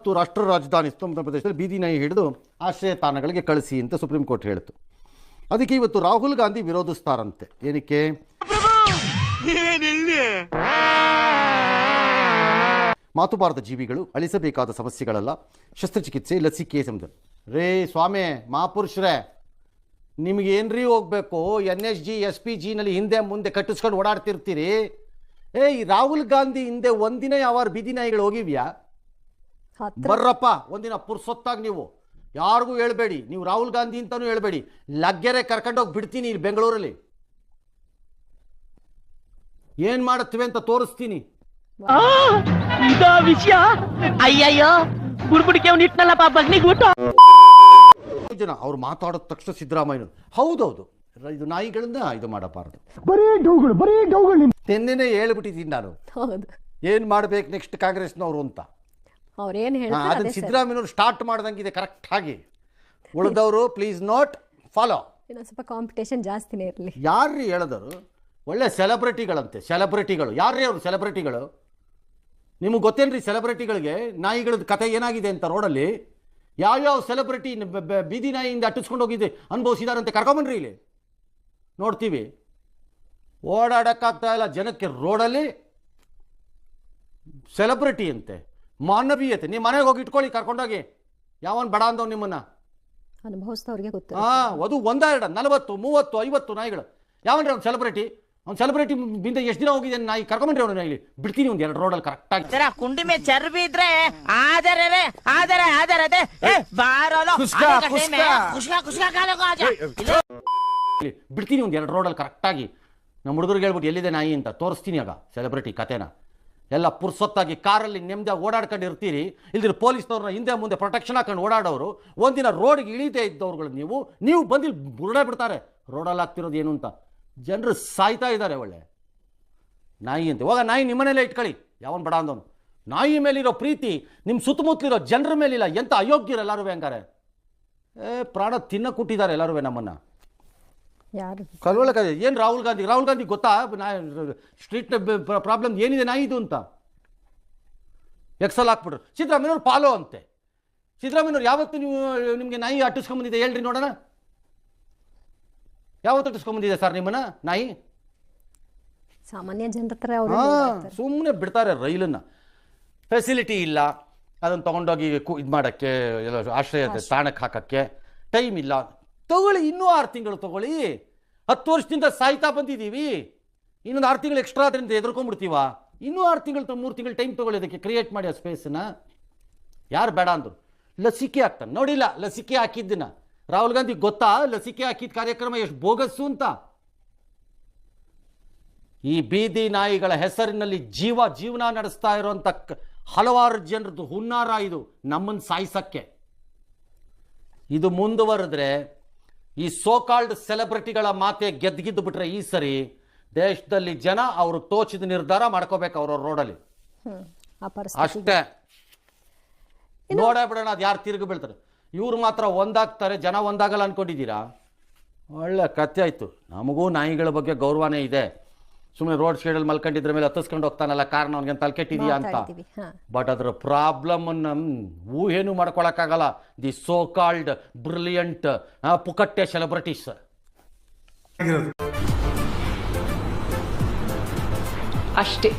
ಮತ್ತು ರಾಷ್ಟ್ರ ರಾಜಧಾನಿ ಉತ್ತರ ಪ್ರದೇಶದಲ್ಲಿ ಬೀದಿ ನಾಯಿ ಹಿಡಿದು ಆಶ್ರಯ ತಾಣಗಳಿಗೆ ಕಳಿಸಿ ಅಂತ ಸುಪ್ರೀಂ ಕೋರ್ಟ್ ಹೇಳಿತು. ಅದಕ್ಕೆ ಇವತ್ತು ರಾಹುಲ್ ಗಾಂಧಿ ವಿರೋಧಿಸ್ತಾರಂತೆ. ಏನಕ್ಕೆ? ಮಾತುಬಾರದ ಜೀವಿಗಳು ಅಳಿಸಬೇಕಾದ ಸಮಸ್ಯೆಗಳಲ್ಲ, ಶಸ್ತ್ರಚಿಕಿತ್ಸೆ, ಲಸಿಕೆ ಸಂಬಂಧ. ರೇ ಸ್ವಾಮಿ ಮಹಾಪುರುಷರೇ, ನಿಮಗೇನ್ರಿ ಹೋಗ್ಬೇಕು? NSG SPG ನಲ್ಲಿ ಹಿಂದೆ ಮುಂದೆ ಕಟ್ಟಿಸ್ಕೊಂಡು ಓಡಾಡ್ತಿರ್ತೀರಿ. ಈ ರಾಹುಲ್ ಗಾಂಧಿ ಹಿಂದೆ ಒಂದಿನ ಯಾವ ಬೀದಿ ನಾಯಿಗಳು ಹೋಗಿವ್ಯಾ? ಬರ್ರಪ್ಪ ಒಂದಿನ ಪುರ್ಸೊತ್ತಾಗಿ. ನೀವು ಯಾರಿಗೂ ಹೇಳ್ಬೇಡಿ, ನೀವು ರಾಹುಲ್ ಗಾಂಧಿ ಅಂತಾನೂ ಹೇಳ್ಬೇಡಿ. ಲಗ್ಗೆರೆ ಕರ್ಕೊಂಡೋಗಿ ಬಿಡ್ತೀನಿ ಇಲ್ಲಿ ಬೆಂಗಳೂರಲ್ಲಿ. ಏನ್ ಮಾಡುತ್ತವೆ ಅಂತ ತೋರಿಸ್ತೀನಿ. ವಿಷಯ ಅಯ್ಯಯ್ಯೋ ಬುಡ್ಬುಡಿಕೆ ಇಟ್ನಲ್ಲಪ್ಪ ಬಗ್ನಿಗೂಟ. ಜನ ಅವ್ರು ಮಾತಾಡೋದ ತಕ್ಷಣ ಸಿದ್ದರಾಮಯ್ಯ ಹೌದೌದು ಇದು ನಾಯಿಗಳನ್ನ ಇದು ಮಾಡಬಾರ್ದು, ಬರೀ ಡೌಗಳು ನಿನ್ನೆ ಹೇಳ್ಬಿಟ್ಟಿದ್ದೀನಿ ನಾನು. ಏನ್ ಮಾಡ್ಬೇಕು ನೆಕ್ಸ್ಟ್ ಕಾಂಗ್ರೆಸ್ನವರು ಅಂತ. ಅದನ್ನ ಸಿದ್ದರಾಮಯ್ಯವ್ರು ಸ್ಟಾರ್ಟ್ ಮಾಡ್ದಂಗಿದೆ ಕರೆಕ್ಟ್ ಆಗಿ. ಉಳಿದವರು ಪ್ಲೀಸ್ ನೋಟ್ ಫಾಲೋ. ಸ್ವಲ್ಪ ಕಾಂಪಿಟೇಷನ್ ಜಾಸ್ತಿನೇ ಇರಲಿ. ಯಾರ್ರೀ ಹೇಳಿದರು? ಒಳ್ಳೆ ಸೆಲೆಬ್ರಿಟಿಗಳಂತೆ. ಸೆಲೆಬ್ರಿಟಿಗಳು ಯಾರ್ರೀ ಅವರು? ಸೆಲೆಬ್ರಿಟಿಗಳು ನಿಮಗೆ ಗೊತ್ತೇನ್ರಿ? ಸೆಲೆಬ್ರಿಟಿಗಳಿಗೆ ನಾಯಿಗಳದ್ದು ಕತೆ ಏನಾಗಿದೆ ಅಂತ ರೋಡಲ್ಲಿ ಯಾವ್ಯಾವ ಸೆಲೆಬ್ರಿಟಿ ಬೀದಿ ನಾಯಿಯಿಂದ ಅಟ್ಟಿಸ್ಕೊಂಡು ಹೋಗಿದೆ ಅನುಭವಿಸಿದಾರಂತೆ ಕರ್ಕೊಂಬನ್ರಿ ಇಲ್ಲಿ ನೋಡ್ತೀವಿ. ಓಡಾಡಕ್ಕಾಗ್ತಾ ಇಲ್ಲ ಜನಕ್ಕೆ ರೋಡಲ್ಲಿ. ಸೆಲೆಬ್ರಿಟಿ ಅಂತೆ, ಮಾನವೀಯತೆ. ನೀವು ಮನೆಗೆ ಹೋಗಿ ಇಟ್ಕೊಳ್ಳಿ ಕರ್ಕೊಂಡೋಗಿ. ಯಾವನ್ ಬಡ ಅಂದವ್ ನಿಮ್ಮನ್ನ ಅನುಭವಿಸಿದವ್ರಿಗೆ ಗೊತ್ತು. ಅದು 1, 2, 40, 30, 50 ನಾಯಿಗಳು. ಯಾವನ್ರಿ ಅವ್ನು ಸೆಲೆಬ್ರಿಟಿ? ಅವ್ನು ಸೆಲೆಬ್ರಿಟಿ ಬಿಂದ ಎಷ್ಟು ದಿನ ಹೋಗಿದೆ ನಾಯಿ? ಕರ್ಕೊಂಬನ್ರಿ ಅವ್ನು ಇಲ್ಲಿ ಬಿಡ್ತೀನಿ ಒಂದು 2 ರೋಡಲ್ಲಿ ಕರೆಕ್ಟ್ ಆಗಿ. ಕುಂಡಿ ಮೇ ಚರ್ಬಿ ಇದ್ರೆ ಬಿಡ್ತೀನಿ ಒಂದು 2 ರೋಡಲ್ಲಿ ಕರೆಕ್ಟ್ ಆಗಿ. ನಮ್ಮ ಹುಡುಗರಿಗೆ ಹೇಳ್ಬಿಟ್ಟು ಎಲ್ಲಿದೆ ನಾಯಿ ಅಂತ ತೋರಿಸ್ತೀನಿ ಆಗ ಸೆಲೆಬ್ರಿಟಿ ಕತೆನ. ಎಲ್ಲ ಪುರ್ಸೊತ್ತಾಗಿ ಕಾರಲ್ಲಿ ನೆಮ್ಮದಿಯಾಗಿ ಓಡಾಡ್ಕೊಂಡು ಇರ್ತೀರಿ. ಇಲ್ದಿರ ಪೊಲೀಸ್ನವ್ರನ್ನ ಹಿಂದೆ ಮುಂದೆ ಪ್ರೊಟೆಕ್ಷನ್ ಹಾಕೊಂಡು ಓಡಾಡೋರು ಒಂದಿನ ರೋಡ್ಗೆ ಇಳಿದೇ ಇದ್ದವ್ರುಗಳು ನೀವು ಬಂದಿಲ್ಲಿ ಬುರುಡೆ ಬಿಡ್ತಾರೆ. ರೋಡಲ್ಲಿ ಆಗ್ತಿರೋದು ಏನು ಅಂತ ಜನರು ಸಾಯ್ತಾ ಇದ್ದಾರೆ. ಒಳ್ಳೆ ನಾಯಿ ಅಂತ ಹೋಗ ನಾಯಿ ನಿಮ್ಮನೇಲೆ ಇಟ್ಕೊಳ್ಳಿ. ಯಾವನ್ ಬಡ ಅಂದವನು? ನಾಯಿ ಮೇಲಿರೋ ಪ್ರೀತಿ ನಿಮ್ಮ ಸುತ್ತಮುತ್ತಲಿರೋ ಜನರ ಮೇಲಿಲ್ಲ. ಎಂಥ ಅಯೋಗ್ಯರು ಎಲ್ಲರೂ ಹಂಗಾರೆ. ಪ್ರಾಣ ತಿನ್ನ ಕೊಟ್ಟಿದ್ದಾರೆ ಎಲ್ಲರೂ ನಮ್ಮನ್ನು. ಕಲ್ವಳಕ ಏನು ರಾಹುಲ್ ಗಾಂಧಿ ಗೊತ್ತಾ ಸ್ಟ್ರೀಟ್ ಪ್ರಾಬ್ಲಮ್ ಏನಿದೆ ನಾಯಿದು ಅಂತ? ಎಕ್ಸಲ್ ಹಾಕ್ಬಿಟ್ರು. ಸಿದ್ದರಾಮಯ್ಯವ್ರು ಪಾಲೋ ಅಂತೆ. ಸಿದ್ದರಾಮಯ್ಯವ್ರು ಯಾವತ್ತು ನಿಮಗೆ ನಾಯಿ ಅಟ್ಟಿಸ್ಕೊಂಬಂದಿದೆ ಹೇಳ್ರಿ ನೋಡೋಣ. ಯಾವತ್ತು ಅಟ್ಟಿಸ್ಕೊಂಬಂದಿದೆ ಸರ್ ನಿಮ್ಮನ್ನ ನಾಯಿ? ಸಾಮಾನ್ಯ ಜನರ ಸುಮ್ಮನೆ ಬಿಡ್ತಾರೆ ರೈಲನ್ನ. ಫೆಸಿಲಿಟಿ ಇಲ್ಲ ಅದನ್ನು ತೊಗೊಂಡೋಗಿ ಇದು ಮಾಡೋಕ್ಕೆ, ಎಲ್ಲ ಆಶ್ರಯ ತಾಣಕ್ಕೆ ಹಾಕೋಕ್ಕೆ ಟೈಮ್ ಇಲ್ಲ. ತಗೊಳ್ಳಿ, ಇನ್ನೂ 6 ತಿಂಗಳು ತಗೊಳ್ಳಿ. 10 ವರ್ಷದಿಂದ ಸಾಯ್ತಾ ಬಂದಿದ್ದೀವಿ. ಇನ್ನೊಂದು 6 ತಿಂಗಳು ಎಕ್ಸ್ಟ್ರಾ ಅದರಿಂದ ಎದುರ್ಕೊಂಡ್ಬಿಡ್ತೀವ. ಇನ್ನೂ 6 ತಿಂಗಳು 3 ತಿಂಗಳು ಟೈಮ್ ತಗೊಳ್ಳಿ ಅದಕ್ಕೆ ಕ್ರಿಯೇಟ್ ಮಾಡಿ ಆ ಸ್ಪೇಸನ್ನ. ಯಾರು ಬೇಡ ಅಂದರು? ಲಸಿಕೆ ಹಾಕ್ತಾನೆ ನೋಡಿಲ್ಲ. ಲಸಿಕೆ ಹಾಕಿದ್ದನ್ನ ರಾಹುಲ್ ಗಾಂಧಿ ಗೊತ್ತಾ? ಲಸಿಕೆ ಹಾಕಿದ ಕಾರ್ಯಕ್ರಮ ಎಷ್ಟು ಬೋಗಸ್ಸು ಅಂತ. ಈ ಬೀದಿ ನಾಯಿಗಳ ಹೆಸರಿನಲ್ಲಿ ಜೀವನ ನಡೆಸ್ತಾ ಇರುವಂಥ ಹಲವಾರು ಜನರದ್ದು ಹುನ್ನಾರ ಇದು, ನಮ್ಮನ್ನು ಸಾಯಿಸಕ್ಕೆ. ಇದು ಮುಂದುವರೆದ್ರೆ ಈ ಸೋಕಾಲ್ಡ್ ಸೆಲೆಬ್ರಿಟಿಗಳ ಮಾತೆ ಗೆದ್ದು ಬಿಟ್ರೆ ಈ ಸರಿ ದೇಶದಲ್ಲಿ ಜನ ಅವರು ತೋಚಿದ ನಿರ್ಧಾರ ಮಾಡ್ಕೋಬೇಕು ಅವ್ರವ್ರ ರೋಡಲ್ಲಿ ಅಷ್ಟೇ. ನೋಡೇ ಬಿಡೋಣ ಅದು ಯಾರು ತಿರುಗಿ ಬೀಳ್ತಾರೆ. ಇವ್ರು ಮಾತ್ರ ಒಂದಾಗ್ತಾರೆ, ಜನ ಒಂದಾಗಲ್ಲ ಅನ್ಕೊಂಡಿದ್ದೀರಾ? ಒಳ್ಳೆ ಕಥೆ ಆಯ್ತು. ನಮಗೂ ನಾಯಿಗಳ ಬಗ್ಗೆ ಗೌರವನೇ ಇದೆ. ಸುಮ್ಮನೆ ರೋಡ್ ಸೈಡಲ್ಲಿ ಮಲ್ಕೊಂಡಿದ್ರ ಮೇಲೆ ಹತ್ತಿಸ್ಕೊಂಡು ಹೋಗ್ತಾನಲ್ಲ ಕಾರಣ ಅವ್ನಿಗೆ ತಲೆಕೆಟ್ಟಿದೆಯಾ ಅಂತ. ಬಟ್ ಅದರ ಪ್ರಾಬ್ಲಮ್ ಊಹೇನು ಮಾಡ್ಕೊಳಕ್ಕಾಗಲ್ಲ. ದಿ ಸೋ ಕಾಲ್ಡ್ ಬ್ರಿಲಿಯಂಟ್ ಪುಕಟ್ಟೆ ಸೆಲೆಬ್ರಿಟೀಸ್ ಅಷ್ಟೇ.